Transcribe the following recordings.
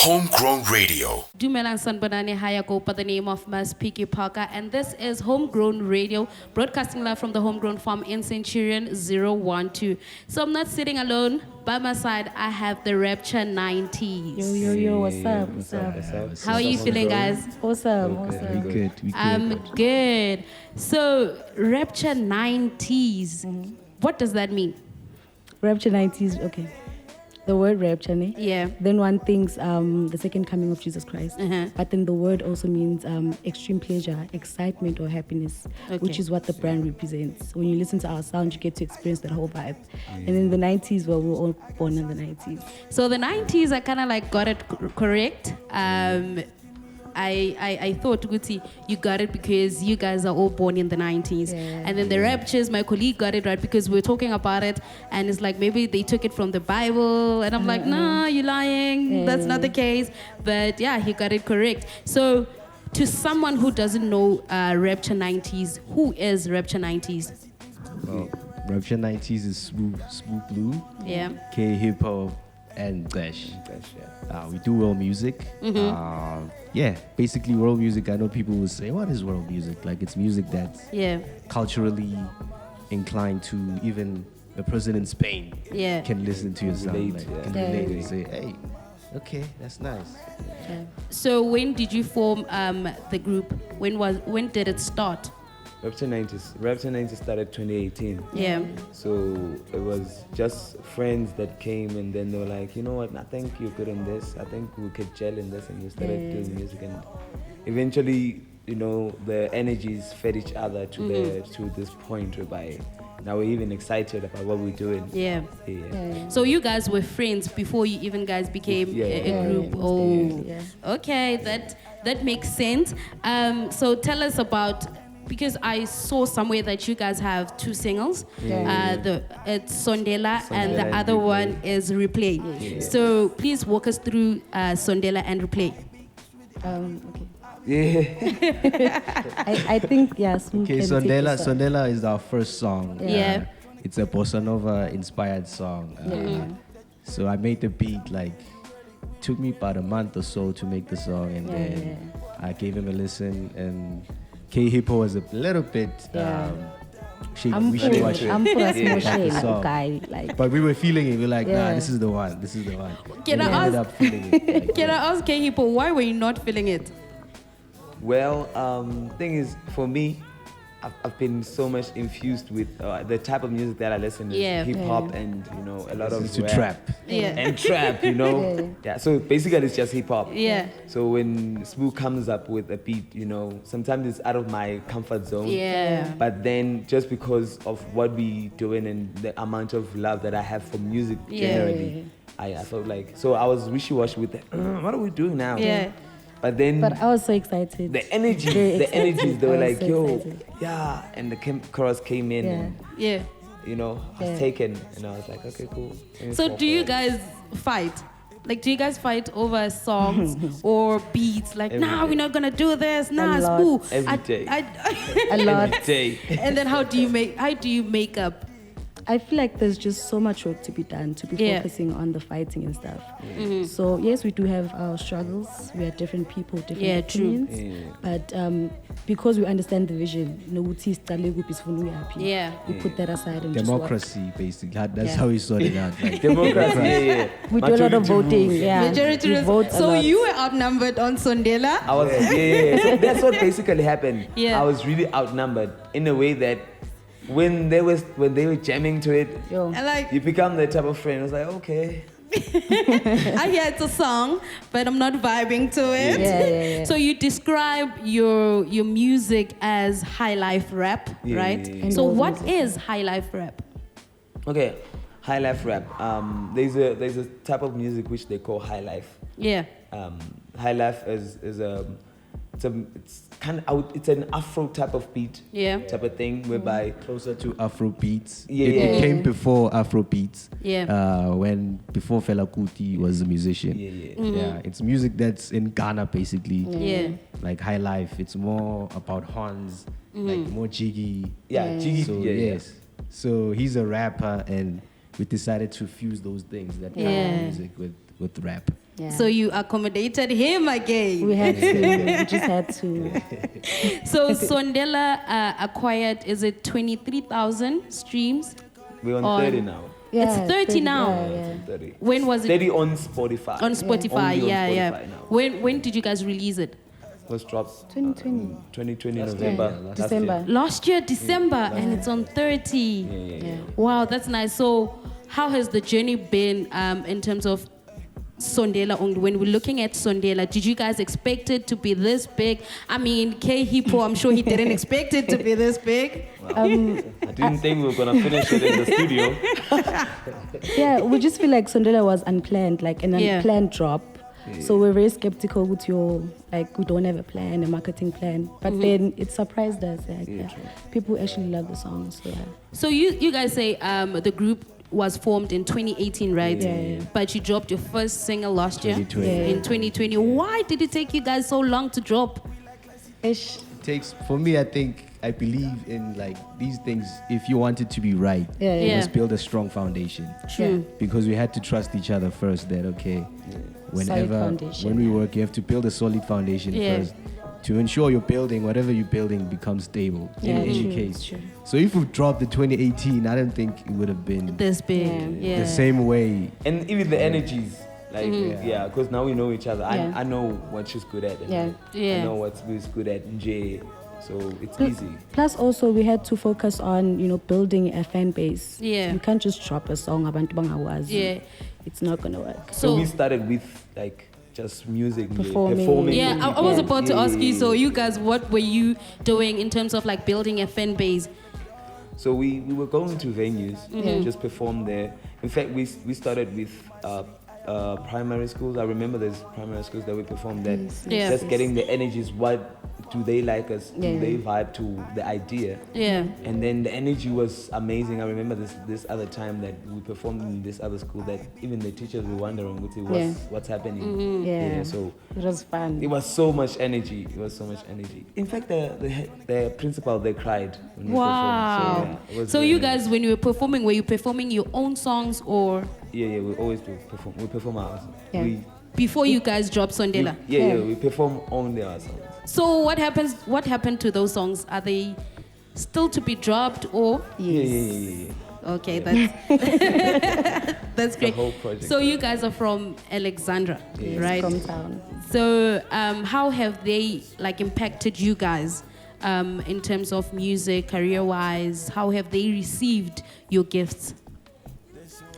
Homegrown Radio. Dumelang Sanbonani Hayako by the name of Mas Piki Parker, and this is Homegrown Radio, broadcasting live from the Homegrown Farm in Centurion 012. So I'm not sitting alone. By my side, I have the Rapture 90s. Yo, what's up? How are you feeling, guys? Awesome. We good. I'm good. So, Rapture 90s, what does that mean? Rapture 90s, okay. The word rapture, ne? Yeah. Then one thinks the second coming of Jesus Christ. But then the word also means extreme pleasure, excitement, or happiness, which is what the brand represents. When you listen to our sound, you get to experience that whole vibe. And in the 90s, well, we were all born in the 90s. So the 90s, I kind of like got it correct. I thought, Guti, you got it because you guys are all born in the 90s. Yeah. And then the Raptures, my colleague got it right because we were talking about it. And it's like, maybe they took it from the Bible. And I'm like, nah, you're lying. That's not the case. But yeah, he got it correct. So to someone who doesn't know Rapture 90s, who is Rapture 90s? Well, Rapture 90s is Smooth Blue, Yeah. K Hip Hop, and Dash. We do world music. Basically world music. I know people will say, what is world music? Like, it's music that's culturally inclined to even a person in Spain can listen to your sound. Can relate and say, hey, okay, that's nice. So when did you form the group? When did it start? Rapture 90s started 2018. Yeah. So it was just friends that came, and then they were like, you know what, I think you're good in this. I think we could gel in this, and we started doing music. And eventually, you know, the energies fed each other to this point whereby now we're even excited about what we're doing. Yeah. So you guys were friends before you even guys became a group. Okay, that makes sense. So tell us about, because I saw somewhere that you guys have two singles. It's Sondela and the other one is Replay. So please walk us through Sondela and Replay. I think, Smooth Okay, can take this up. Sondela is our first song. Yeah. It's a bossa nova inspired song. So I made the beat, took me about a month or so to make the song, and then I gave him a listen, and K Hip Hop was a little bit wishy-washy. I'm for a the song. guy. But we were feeling it. We're like, nah, this is the one. Can And we ended up feeling it. Can I ask K-Hippo, why were you not feeling it? Well, thing is, for me, I've been so much infused with the type of music that I listen to, hip hop and, you know, a lot of to rap. trap. And trap, you know. So basically it's just hip hop. So when Smooth comes up with a beat, you know, sometimes it's out of my comfort zone. But then just because of what we doing and the amount of love that I have for music generally, I felt like, so I was wishy-washy with what are we doing now? But I was so excited. The energies, they were like, yo, and the chorus came in, and, you know, I was taken, and I was like, okay, cool. So do you guys fight? Like, do you guys fight over songs or beats? Like, we're not gonna do this. Nah, Spoo. Every day. A lot. Every day. And then how do you make up? I feel like there's just so much work to be done, to be focusing on the fighting and stuff. So yes, we do have our struggles. We are different people, different opinions. But because we understand the vision, we put that aside and Democracy, basically. That's how we sort it out. Democracy, we do a lot of voting. Majority we vote so you were outnumbered on Sondela? I was, so that's what basically happened. I was really outnumbered in a way that when they were jamming to it, you become the type of friend. I was like, okay. I hear it's a song, but I'm not vibing to it. So you describe your music as Highlife Rap, right? Yeah. So what is Highlife Rap? Okay, Highlife Rap. There's a type of music which they call high life. Highlife is it's an Afro type of beat, type of thing, whereby closer to Afro beats. It came before Afro beats. Before Fela Kuti was a musician. It's music that's in Ghana basically. Like High Life, it's more about horns, like more jiggy. Jiggy. So he's a rapper, and we decided to fuse those things, that kind of music with rap. Yeah. So you accommodated him again. We had to. We just had to. So Sondela acquired, is it 23,000 streams? We're on 30 now. Yeah, it's 30 now. Yeah. 30. When was it? 30 on Spotify. On Spotify, yeah. When did you guys release it? It was dropped 2020. 2020 November. December. Last year, December, and it's on 30. Yeah. Wow, that's nice. So how has the journey been in terms of Sondela? When we're looking at Sondela, did you guys expect it to be this big? I mean, K-Hippo, I'm sure he didn't expect it to be this big. I didn't think we were going to finish it in the studio. Yeah, we just feel like Sondela was unplanned, like an unplanned drop. Yeah. So we're very skeptical with we don't have a plan, a marketing plan. But then it surprised us. People actually love the song. So you guys say the group was formed in 2018, right? Yeah. But you dropped your first single last year in 2020. Why did it take you guys so long to drop? For me, I believe in like these things. If you want it to be right, you must build a strong foundation. True. Because we had to trust each other first. That when we work, you have to build a solid foundation first to ensure whatever you're building becomes stable in any case. True. So if we dropped in 2018, I don't think it would have been this big. The same way. And even the energies. Because now we know each other. I know what she's good at. I know what Spu's good at. So it's easy. Plus also we had to focus on, building a fan base. Yeah. You can't just drop a song abantu bangawazi. Yeah. It's not gonna work. So we started with just music, performing. Yeah, I was about to ask you, so you guys, what were you doing in terms of building a fan base? So we were going to venues, just perform there. In fact, we started with primary schools. I remember there's primary schools that we performed at. Just getting the energies. What do they like us? Do they vibe to the idea? Yeah. And then the energy was amazing. I remember this other time that we performed in this other school that even the teachers were wondering what's happening. So it was fun. It was so much energy. In fact, the principal, they cried when we performed. So you guys, when you were performing, were you performing your own songs or? Yeah, we always do perform. We perform ours. Yeah. Before you guys drop Sondela? We perform only our songs. So what happened to those songs? Are they still to be dropped or? Yes. Okay, that's great. The whole project. So you guys are from Alexandra, right? Hometown. So how have they impacted you guys in terms of music, career-wise? How have they received your gifts?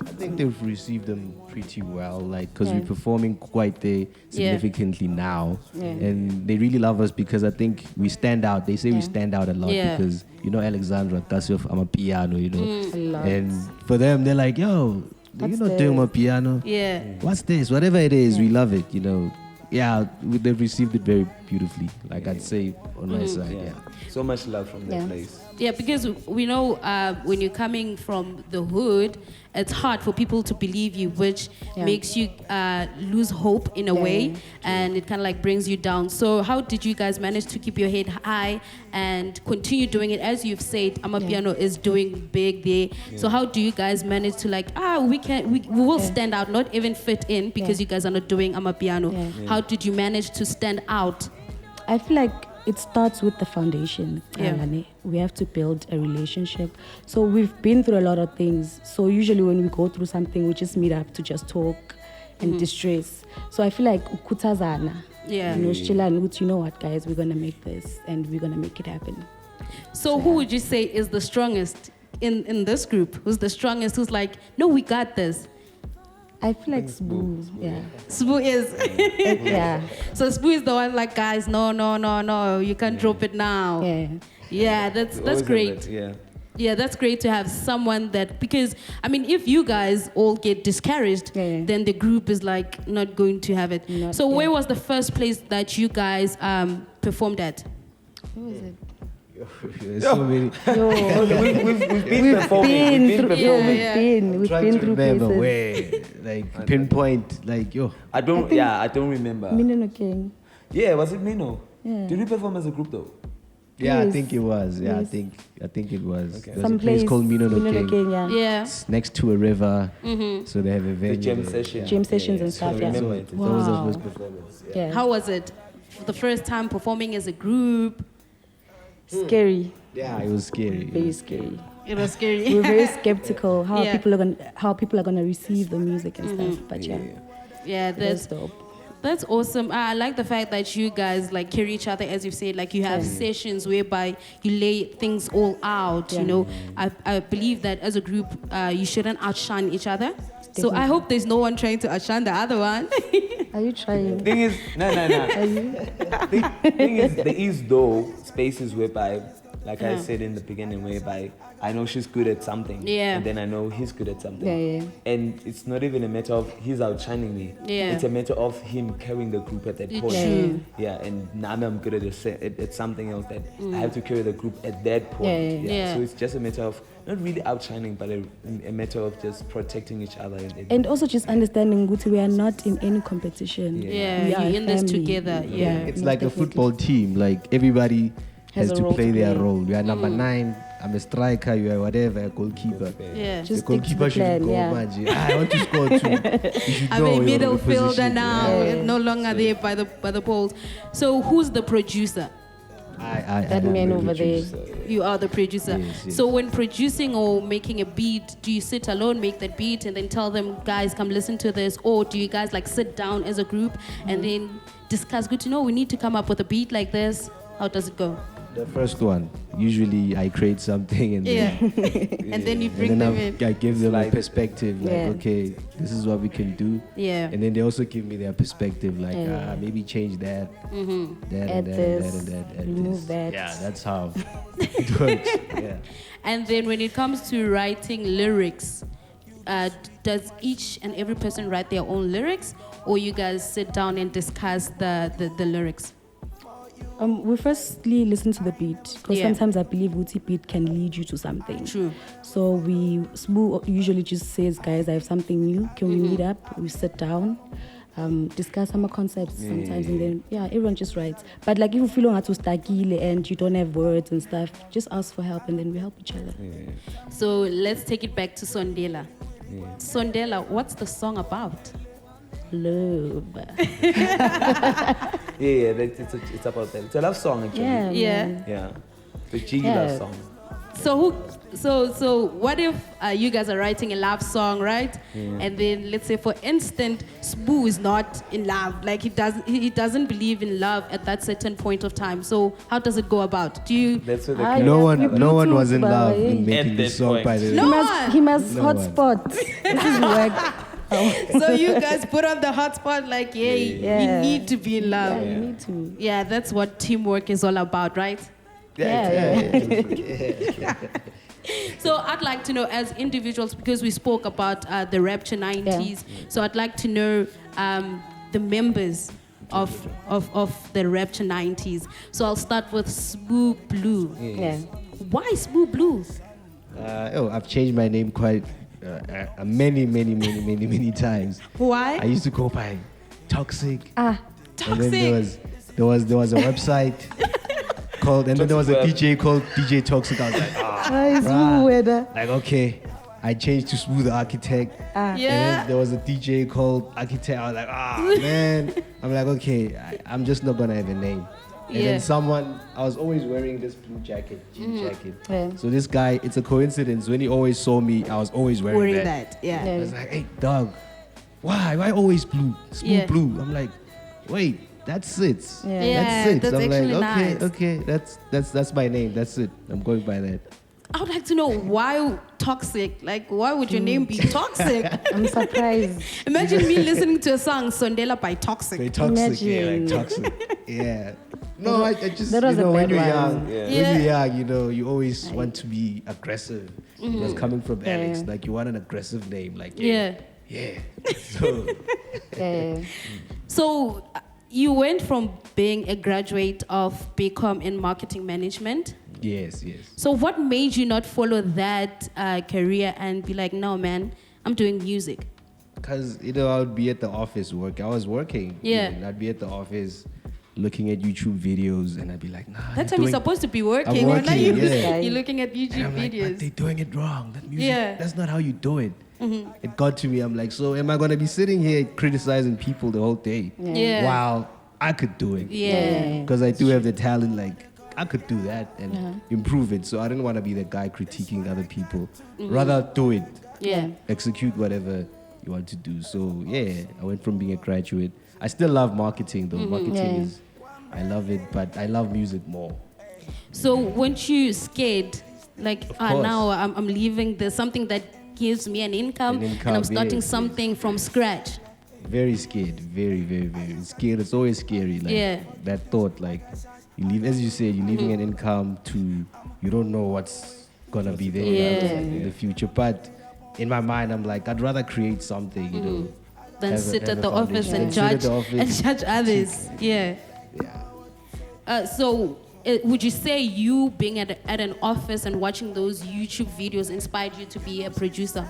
I think they've received them pretty well, because we're performing quite significantly now, and they really love us because I think we stand out. They say we stand out a lot because Alexandra, I'm a piano, and for them they're like, yo, you're not doing my piano. Yeah. What's this? Whatever it is, we love it. Yeah, they've received it very beautifully. I'd say on my side. So much love from that place. Yeah, because we know when you're coming from the hood, it's hard for people to believe you, which makes you lose hope in a way, and it kind of brings you down. So how did you guys manage to keep your head high and continue doing it? As you've said, Amapiano is doing big there. Yeah. So how do you guys manage to we will stand out, not even fit in because you guys are not doing Amapiano. Yeah. How did you manage to stand out? I feel like it starts with the foundation. We have to build a relationship. So we've been through a lot of things. So usually when we go through something, we just meet up to just talk and distress. So I feel like ukutazana. Yeah. You know what, guys, we're going to make this and we're going to make it happen. So who would you say is the strongest in this group? Who's the strongest? Who's no, we got this? I feel like Spu. Spu is. So Spu is the one guys, no, you can't drop it now. Yeah, that's great. Yeah, that's great to have someone that, because if you guys all get discouraged, then the group is not going to have it. Where was the first place that you guys performed at? Who was it? There's so many. We've been performing. We've been through places. Where, pinpoint, I don't remember. Mino King. Yeah, was it Mino? Yeah. Did we perform as a group though? Yeah, I think it was. Yeah, yes. I think it was. Okay. There's a place called Mino no King. Yeah. It's next to a river. So they have a venue. The jam sessions. Jam sessions and stuff. I remember it. Wow. That was our first performance. Yeah. How was it? The first time performing as a group? Scary. Yeah, it was scary. Very scary. It was scary. We were very skeptical how people are gonna receive the music and stuff. But yeah, that's dope. That's awesome. I like the fact that you guys like carry each other, as you said, like you have sessions whereby you lay things all out. You know, I believe that as a group, you shouldn't outshine each other. Definitely. So I hope there's no one trying to outshine the other one. Are you trying? Thing is, no. Are you? Thing is, there is though spaces whereby, like I said in the beginning, whereby I know she's good at something, and then I know he's good at something, and it's not even a matter of he's outshining me. It's a matter of him carrying the group at that point. And now I'm good at something else that I have to carry the group at that point. So it's just a matter of not really outshining, but a matter of just protecting each other. And also just understanding, Guti, we are not in any competition. You're in this together. It's like a football team. Like everybody has to play their role. You are number 9. I'm a striker. You are whatever, a goalkeeper. Just the goalkeeper should go. I want to score too. You should I'm a middle fielder now. No longer there by the poles. So who's the producer? That man over there. You are the producer. Yes. So when producing or making a beat, do you sit alone, make that beat, and then tell them, guys, come listen to this? Or do you guys like sit down as a group and then discuss, good to know, we need to come up with a beat like this? How does it go? The first one, usually I create something and then, and then you bring them in. I give them a perspective, like, okay, this is what we can do. And then they also give me their perspective, like, maybe change that, that, add that, remove that. Yeah, that's how it works. And then when it comes to writing lyrics, does each and every person write their own lyrics, or you guys sit down and discuss the lyrics? We firstly listen to the beat, because sometimes I believe Wuti beat can lead you to something. True. So Smoo usually just says, guys, I have something new. Can we meet up? We sit down, discuss some concepts sometimes, and then everyone just writes. But like if you feel like to stagile and you don't have words and stuff, just ask for help, and then we help each other. So let's take it back to Sondela. Sondela, what's the song about? Love. It's about that. It's a love song actually. The G love song. So what if you guys are writing a love song, right? And then let's say, for instance, Smoo is not in love. Like he doesn't believe in love at that certain point of time. So how does it go about? Do you? No one was in love in making this song. By the way, he must hotspot. This is work. So you guys put on the hotspot, like, you need to be in love. You need to. Yeah, that's what teamwork is all about, right? So I'd like to know, as individuals, because we spoke about the Rapture 90s, so I'd like to know the members of the Rapture 90s. So I'll start with Smoo Blue. Why Smoo Blue? I've changed my name quite many times. Why? I used to go by Toxic. Toxic. And then there was a website called, and then there was a DJ called DJ Toxic. I was like, like, okay. I changed to Smooth the Architect. And then there was a DJ called Architect. I was like, man. I'm like, okay, I'm just not gonna have a name. And then I was always wearing this blue jacket, jean jacket. So this guy, it's a coincidence. When he always saw me, I was always wearing that. I was like, hey, dog, why always blue? Smooth blue. I'm like, wait, that's it. That's it. That's I'm actually like, okay, that's my name. That's it. I'm going by that. I would like to know why Toxic. Like, why would your name be Toxic? I'm surprised. Imagine me listening to a song, Sondela by Toxic. By Toxic, like Toxic. No, I just, that was when you're young, when you're young, you always want to be aggressive. It was coming from Alex, like you want an aggressive name, like So you went from being a graduate of BCom in marketing management. Yes. So what made you not follow that career and be like, no, man, I'm doing music? Because I would be at the office work. I was working. I'd be at the office. looking at YouTube videos, and I'd be like, nah. That time you're supposed to be working. I'm working, You're looking at YouTube videos. Like, but they're doing it wrong. That music, that's not how you do it. It got to me. I'm like, so am I going to be sitting here criticizing people the whole day? Yeah. Wow, I could do it. Yeah. Because I do have the talent, like, I could do that and improve it. So I didn't want to be the guy critiquing other people. Rather do it. Yeah. Execute whatever you want to do. So yeah, I went from being a graduate. I still love marketing though. Marketing is, I love it, but I love music more. So weren't you scared? Like, now I'm leaving. There's something that gives me an income and I'm starting something from scratch. Very scared. Very, very, very scared. It's always scary. Like that thought, like you leave, as you said, you're leaving an income to, you don't know what's gonna be there in the future. But in my mind, I'm like, I'd rather create something, you know, than sit at the office and judge others. Yeah. So would you say you being at an office and watching those YouTube videos inspired you to be a producer?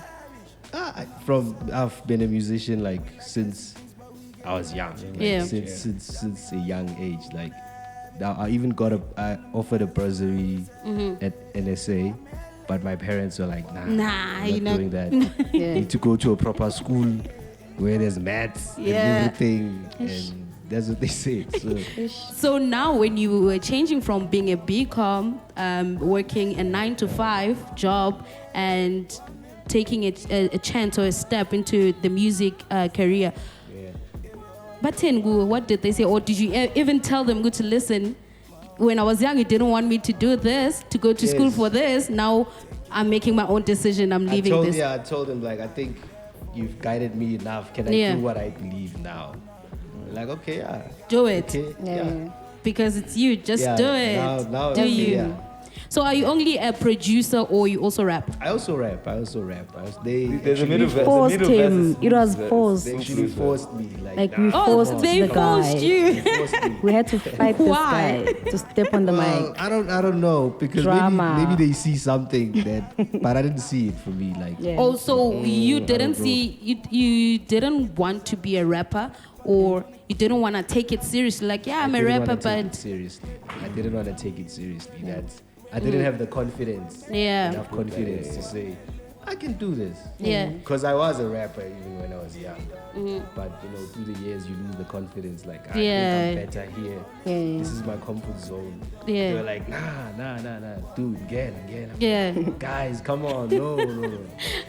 I've been a musician like since I was young. Like, since a young age. Like I even I offered a bursary at NSA, but my parents were like, nah, you're not doing that. You need to go to a proper school where there's maths and everything, and that's what they say. So now when you were changing from being a BCom, working a 9-to-5 job and taking a chance or a step into the music career, but Tengu, what did they say? Or did you even tell them, go to listen, when I was young, you didn't want me to do this, to go to school for this. Now I'm making my own decision. I'm leaving this. Yeah, I told him, like, I think you've guided me enough. Can I do what I believe now? Like, okay, do it. Okay, because it's you. Just do it. Now do you? Yeah. So are you only a producer or you also rap? I also rap. There's a forced him. It was forced. They actually forced me. We forced they the forced guy. you. We had to fight this guy to step on the mic. I don't know, because maybe they see something that, but I didn't see it for me. Like also, you didn't see you didn't want to be a rapper, or you didn't want to take it seriously. Like, I'm a rapper, but seriously, I didn't want to take it seriously. I didn't have the confidence. Enough confidence to say, I can do this. Because I was a rapper even when I was young. But, through the years, you lose the confidence. Like, I think I'm better here. This is my comfort zone. You're like, nah. Dude, again. Guys, come on. No.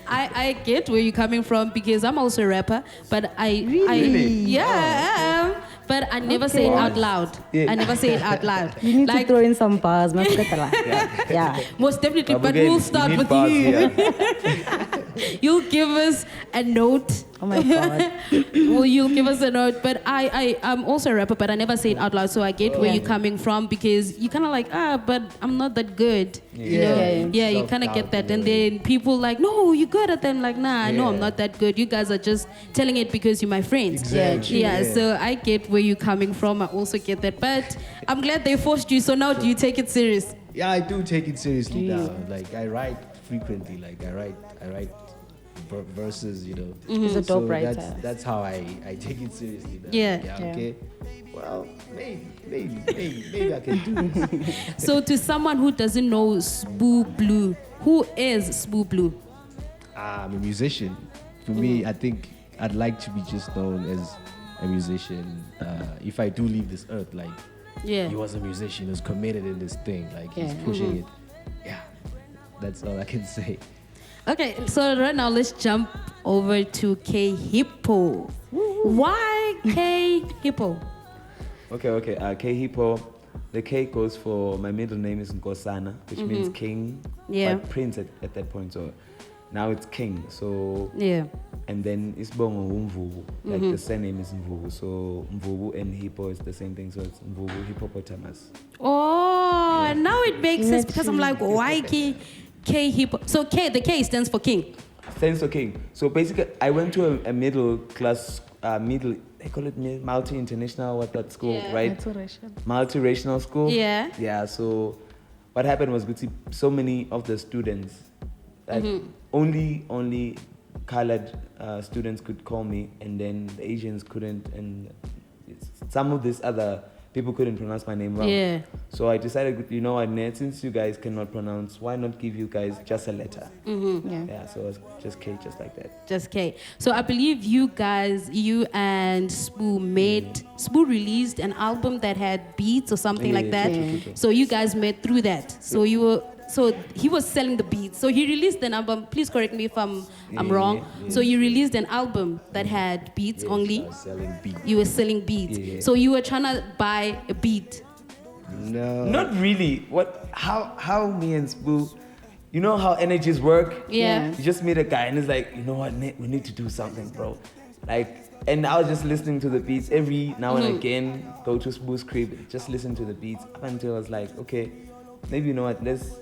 I get where you're coming from, because I'm also a rapper. But Really? I am. But I never say it out loud. I never say it out loud. You need to throw in some bars. Most definitely, but we'll start with you. You'll give us a note. Oh my God. Well, you'll give us a note. But I'm also a rapper, but I never say it out loud. So I get where you're coming from, because you kind of like, but I'm not that good. You kind of get that. And then people like, no, you're good at them. Like, nah, I know I'm not that good. You guys are just telling it because you're my friends. Exactly. So I get where you're coming from. I also get that. But I'm glad they forced you. So now do you take it serious? Yeah, I do take it seriously now. Like, I write frequently. Like, I write verses, He's a dope writer. That's how I take it seriously now. Okay. Well, maybe I can do this. So to someone who doesn't know Spoo Blue, who is Spoo Blue? I'm a musician. For me, I think I'd like to be just known as a musician. If I do leave this earth, like, he was a musician, he was committed in this thing, like he's pushing it. That's all I can say. Okay, so right now let's jump over to K Hippo. Why K Hippo? Okay. K Hippo. The K goes for, my middle name is Nkosana, which means king. But prince at that point. So now it's king. So and then Isbongo Mvubu. Like the surname is Mvubu. So Mvubu and Hippo is the same thing. So it's Mvubu hippopotamus. Oh, now it makes sense, because I'm like, why K Hippo? So the K stands for king. Stands for king. So basically, I went to a middle class, they call it multi-international, school, right? Multiracial school. Yeah, so what happened was, so many of the students, like only colored students could call me, and then the Asians couldn't, and some of these other people couldn't pronounce my name wrong. Yeah. So I decided, you know what, since you guys cannot pronounce, why not give you guys just a letter? Yeah, so it was just K, just like that. Just K. So I believe you and Spoo released an album that had beats or something like that. True. So you guys met through that. So so he was selling the beats. So he released an album. Please correct me if I'm wrong. So you released an album that had beats only. I was selling beats. You were selling beats. Yeah. So you were trying to buy a beat. No. Not really. How me and Spoo, you know how energies work? Yeah. You just meet a guy and it's like, you know what, we need to do something, bro. Like, and I was just listening to the beats every now and again, go to Spoo's crib, just listen to the beats up until I was like, okay, maybe you know what, let's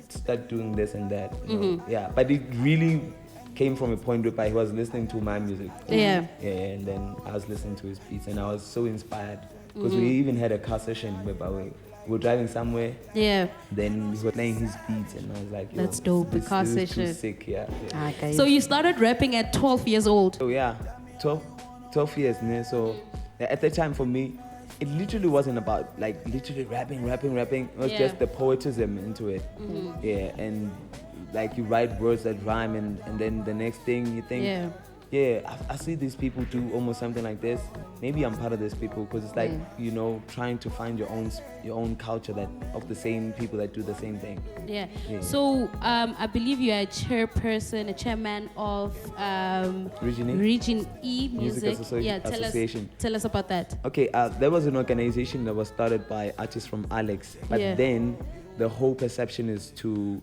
start doing this and that. You know? Yeah, but it really came from a point where he was listening to my music. Yeah. Yeah, and then I was listening to his beats and I was so inspired because we even had a car session whereby we were driving somewhere. Yeah. Then we were playing his beats and I was like, that's dope. The car this is session. too sick, yeah. Okay. So you started rapping at 12 years old. So yeah, 12 years. Ne? So at that time for me, it literally wasn't about like literally rapping. It was just the poetism into it. Yeah, and like you write words that rhyme and then the next thing you think, I see these people do almost something like this. Maybe I'm part of these people because it's like, you know, trying to find your own culture that of the same people that do the same thing. Yeah. So I believe you are a chairman of Region E Music Association. Tell us about that. Okay, there was an organization that was started by artists from Alex, but then the whole perception is to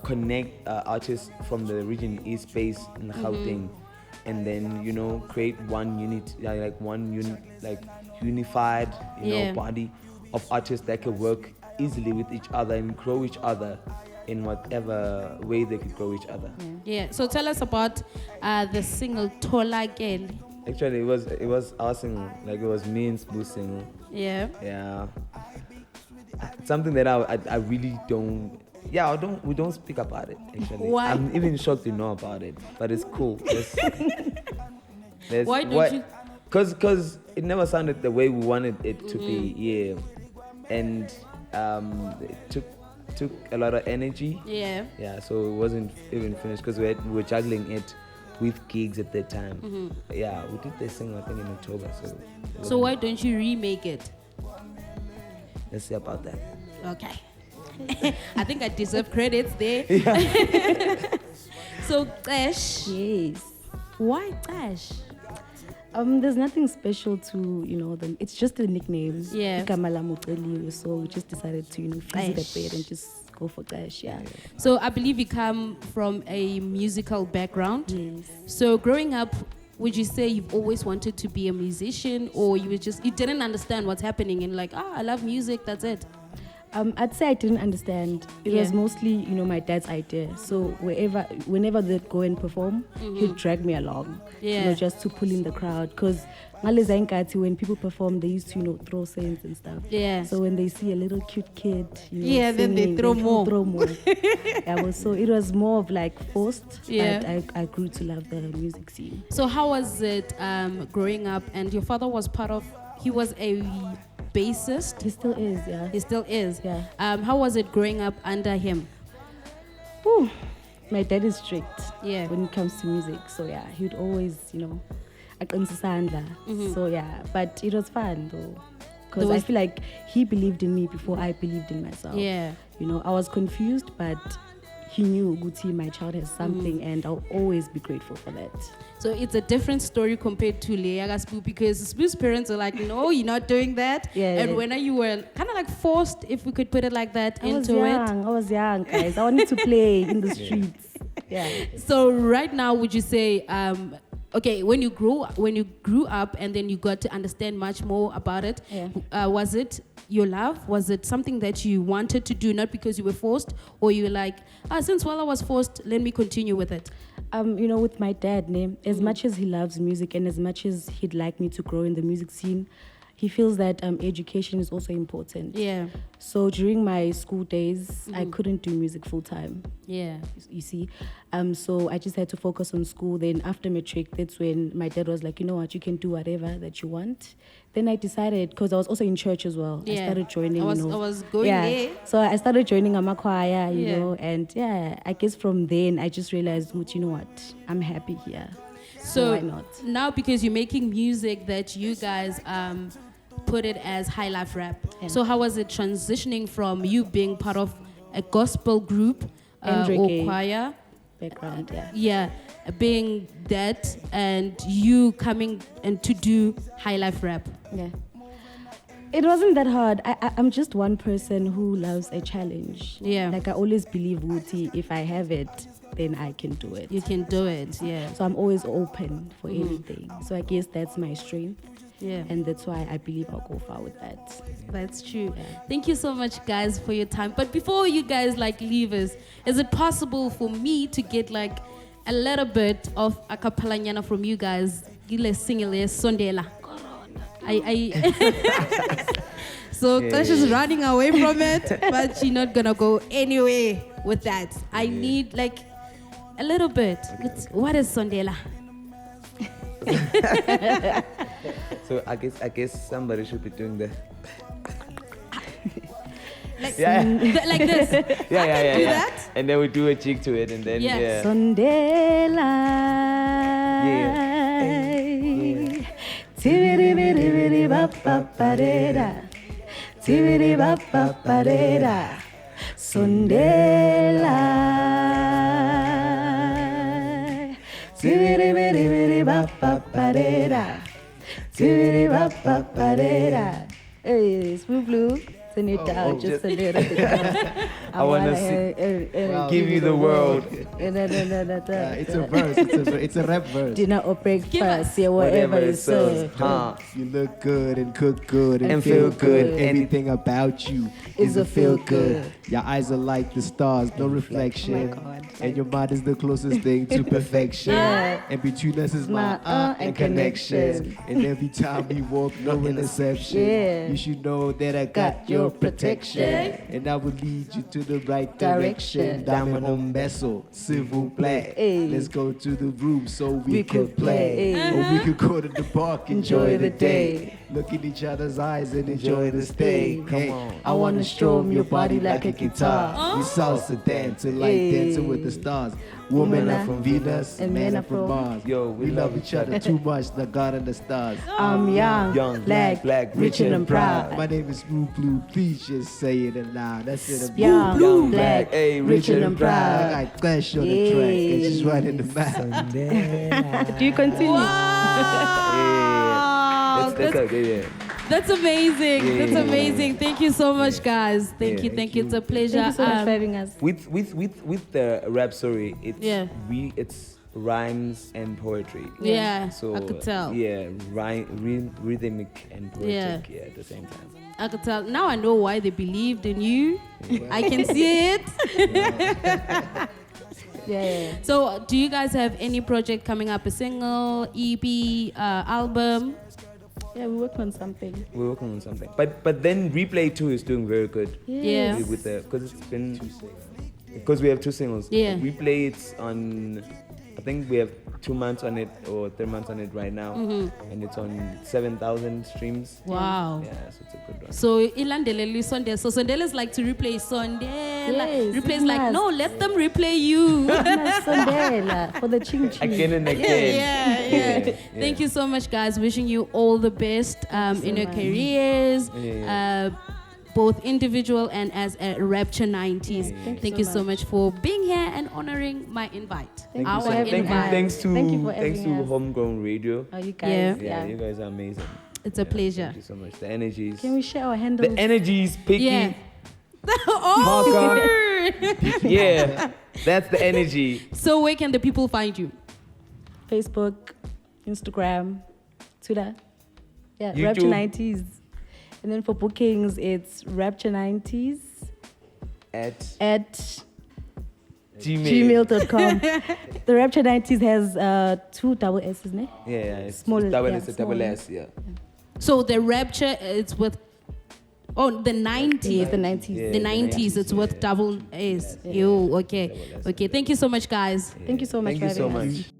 connect artists from the Region E space in Gauteng. And then, you know, create one unit, unified, body of artists that can work easily with each other and grow each other in whatever way they could grow each other. Yeah. So tell us about the single Tolakele. Actually, it was our single. Like it was me and Spoo's single. Yeah. Yeah. Something that I really don't. Yeah, we don't speak about it, actually. Why? I'm even shocked to know about it, but it's cool. Why don't you? Because it never sounded the way we wanted it to be, yeah. And it took a lot of energy. Yeah. Yeah, so it wasn't even finished because we were juggling it with gigs at that time. Yeah, we did this thing, I think, in October. So why don't you remake it? Let's see about that. Okay. I think I deserve credits there. So, Ash. Yes. Why Ash? There's nothing special to, them. It's just a nickname. Yeah. So we just decided to, freeze it a bit and just go for Ash, yeah. So I believe you come from a musical background. Yes. So growing up, would you say you've always wanted to be a musician, or you didn't understand what's happening and like, I love music, that's it? I'd say I didn't understand. It was mostly, my dad's idea. So whenever they'd go and perform, he'd drag me along, just to pull in the crowd. Because when people perform, they used to, throw signs and stuff. Yeah. So when they see a little cute kid, singing, then they throw more. So it was more of like forced. Yeah. But I grew to love the music scene. So how was it growing up? And your father was he was a bassist. He still is, yeah. He still is. Yeah. How was it growing up under him? Ooh, my dad is strict. Yeah. When it comes to music, so yeah, he'd always, So yeah, but it was fun though, because I feel like he believed in me before I believed in myself. Yeah. I was confused, but he knew Guti, my child has something, and I'll always be grateful for that. So it's a different story compared to Leaga Spoo, because Spoo's parents are like, no, you're not doing that. Yeah. And when you were kind of like forced, if we could put it like that, I was young, guys. I wanted to play in the streets. Yeah. So right now, would you say, okay, when you grew up and then you got to understand much more about it, was it your love? Was it something that you wanted to do, not because you were forced, or you were like, since I was forced, let me continue with it? With my dad, as much as he loves music and as much as he'd like me to grow in the music scene, he feels that education is also important. Yeah. So during my school days, I couldn't do music full time. Yeah. You see, so I just had to focus on school. Then after matric, that's when my dad was like, you know what, you can do whatever that you want. Then I decided, because I was also in church as well. Yeah. I started joining. I was going there. So I started joining a choir, you know, and I guess from then I just realized, you know what, I'm happy here. So why not? Now, because you're making music that you guys put it as Highlife Rap. Yeah. So how was it transitioning from you being part of a gospel group or choir background? Being that and you coming and to do Highlife Rap? Yeah. It wasn't that hard. I'm just one person who loves a challenge. Yeah. Like I always believe, Wuti, if I have it, then I can do it. You can do it, yeah. So I'm always open for anything. So I guess that's my strength. Yeah. And that's why I believe I'll go far with that. That's true. Yeah. Thank you so much, guys, for your time. But before you guys leave us, is it possible for me to get a little bit of a cappella nyana from you guys? Gile single Sondela. So Tash is running away from it, but she's not gonna go anywhere with that. I need a little bit. What is Sondela? So I guess somebody should be doing the like this. Yeah. Do that? And then we do a jig to it, and then Sondela. Tibiri biri biri ba ba ba da. Tibiri ba ba ba da. Sondela. Tibiri biri biri ba ba ba da. Tibiri ba ba ba da. Hey, Smooth Blue. Turn it down just a little bit. I want to give you the world. It's a verse. It's a rap verse. Dinner or breakfast, whatever it serves. You look good and cook good and feel good. Everything about you is a feel good. Your eyes are like the stars, no reflection. And your mind is the closest thing to perfection. And between us is my and connection. And every time we walk, no interception. You should know that I got your protection. And I will lead you to the right direction. Diamond on vessel, civil black. Let's go to the room so we could play. Or we could go to the park, enjoy the day. Look in each other's eyes and enjoy the stay. Come on. I wanna strum your body like a guitar. We salsa dancing like dancing with the stars. Women are from Venus and men are from Mars. Yo, we love each other too much, the God and the stars. I'm young, black, rich and proud. My name is Smooth Blue, please just say it aloud. That's it. Young, black, rich and proud. I got Clash on the track and she's right in the mouth. Do you continue? Wow. That's amazing. That's amazing. Thank you so much, guys. Thank you. It's a pleasure. Thank you so much for having us. With the rap story, it's rhymes and poetry. Yeah, so I could tell. Yeah, rhythmic and poetic at the same time. I could tell. Now I know why they believed in you. I can see it. Yeah. So, do you guys have any project coming up? A single, EP, album? Yeah, we're working on something. But then Replay 2 is doing very good. Yeah. Because we have 2 singles. Yeah. Replay, it's on, I think we have 2 months on it or 3 months on it right now. And it's on 7,000 streams. Wow. Yeah, so it's a good one. So Ilandeleli Sondela. So Sondela's like to replay Sondela. Yes, Replay's like, no, let them replay you. Sondela for the ching ching. Again and again. Yeah. Thank you so much, guys. Wishing you all the best in your careers. Both individual and as a Rapture 90s. Thank you so much for being here and honoring my invite. Thanks to Homegrown Radio. Oh, you guys. Yeah, you guys are amazing. It's a pleasure. Thank you so much. The energies. Can we share our handles? The energies, Picky. Yeah. Yeah, that's the energy. So where can the people find you? Facebook, Instagram, Twitter. Yeah, YouTube. Rapture 90s. And then for bookings, it's Rapture 90s at gmail.com. The Rapture 90s has 2 double S's, ne? Yeah, it's small, double yeah, S, double small. S, yeah. So the Rapture, it's with. Oh, the 90s. Yes, the 90s. Yeah, the 90s. It's with double S. Okay. Okay. Thank you so much, guys. Thank you so much. Thank you so much.